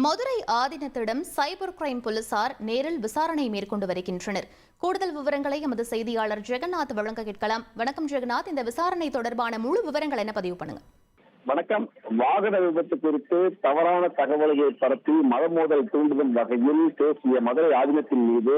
Madurai ஆதீனத்திடம் cyber crime போலீசார் நேரில் விசாரணை மேற்கொண்டு வருகின்றனர். கூடுதல் விவரங்களை எமது செய்தியாளர் ஜெகநாத் வழங்க கேட்கலாம். வணக்கம் ஜெகநாத், இந்த விசாரணை தொடர்பான முழு விவரங்கள் என்ன பதிவு பண்ணுங்க. வணக்கம். வாகன விபத்து குறித்து தவறான தகவல்களை பரப்பி மதமோதல் தூண்டுதல் வகையில் பேசிய மதுரை ஆதீனத்தின் மீது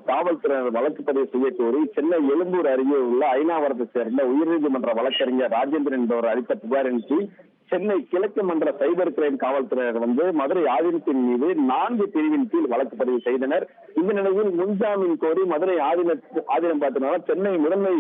காவல்துறையினர் வழக்கு பதிவு செய்ய கோரி சென்னை எழும்பூர் அருகே உள்ள ஐநாவரத்தை சேர்ந்த உயர்நீதிமன்ற வழக்கறிஞர் ராஜேந்திரன் என்பவர் அளித்த புகாரின் கீழ் சென்னை கிழக்கு மண்டல சைபர் கிரைம் காவல்துறையினர் மதுரை ஆதீனத்தின் மீது 4 பிரிவின் கீழ் வழக்கு பதிவு செய்தனர். இந்த நிலையில் முன்ஜாமீன் கோரி மதுரை ஆதீனம் பார்த்தீங்கன்னா சென்னை முதன்மை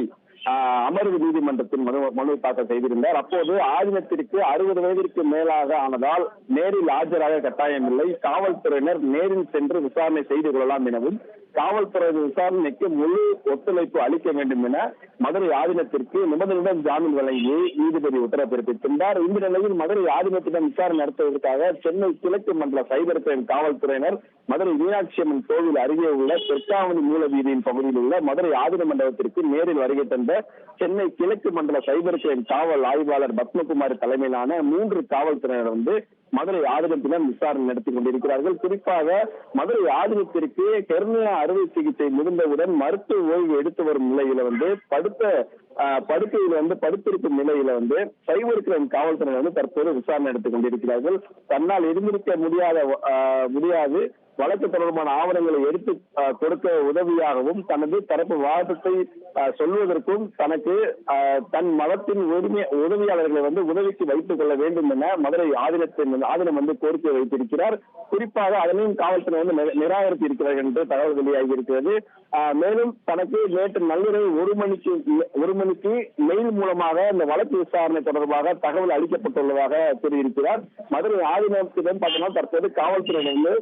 அமர்வு நீதிமன்றத்தில் மனு தாக்கல் செய்திருந்தார். அப்போது ஆதீனத்திற்கு 60 வயதிற்கு மேலாக ஆனதால் நேரில் ஆஜராக கட்டாயமில்லை, காவல்துறையினர் நேரில் சென்று விசாரணை செய்து கொள்ளலாம் எனவும் காவல்துறை விசாரணைக்கு முழு ஒத்துழைப்பு அளிக்க வேண்டும் என மதுரை ஆதீனத்திற்கு நிபந்தனையுடன் ஜாமீன் வழங்கி நீதிபதி உத்தரவு பிறப்பித்திருந்தார். இந்த நிலையில் மதுரை ஆதீனத்திடம் விசாரணை நடத்துவதற்காக சென்னை கிழக்கு மண்டல சைபர் கிரைம் காவல்துறையினர் மதுரை மீனாட்சி அம்மன் கோவில் அருகே உள்ள தெற்காவணி மூல வீதியின் பகுதியில் உள்ள மதுரை ஆதீன மண்டபத்திற்கு நேரில் வருகை தந்த சென்னை கிழக்கு மண்டல சைபர் கிரைம் காவல் ஆய்வாளர் பத்மகுமார் தலைமையிலான 3 காவல்துறையினர் மதுரை ஆதீனத்திடம் விசாரணை நடத்தி கொண்டிருக்கிறார்கள். குறிப்பாக மதுரை ஆதீனத்திற்கு ஹெர்னியா அறுவை சிகிச்சை முடிந்தவுடன் மருத்துவ ஓய்வு எடுத்து வரும் நிலையில படுக்கையில் படுத்திருக்கும் நிலையில சைபர் கிரைம் காவல்துறையினர் தற்போது விசாரணை நடத்தி கொண்டிருக்கிறார்கள். தன்னால் எதிர்க்க முடியாது வழக்கு தொடர்பான ஆவணங்களை எடுத்து கொடுக்க உதவியாகவும் தனது தரப்பு வாதத்தை சொல்வதற்கும் தனக்கு தன் மதத்தின் உதவியாளர்களை உதவிக்கு வைத்துக் கொள்ள வேண்டும் என மதுரை ஆதீனம் கோரிக்கை வைத்திருக்கிறார். குறிப்பாக அதனையும் காவல்துறை நிராகரித்து இருக்கிறார்கள் என்று தகவல் வெளியாகி இருக்கிறது. மேலும் தனக்கு நேற்று நள்ளிரவு 1 மணிக்கு மெயில் மூலமாக இந்த வழக்கு விசாரணை தொடர்பாக தகவல் அளிக்கப்பட்டுள்ளதாக கூறியிருக்கிறார். மதுரை ஆதீனத்திடம் பார்த்தோம்னா தற்போது காவல்துறையினர்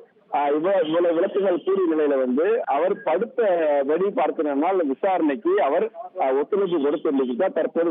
இவ்வளவு விளக்கங்கள் கூறிய நிலையில அவர் படுத்த வெடி பார்க்கிறனால் விசாரணைக்கு அவர் ஒத்துழைப்பு கொடுத்திருக்கிறார். தற்போது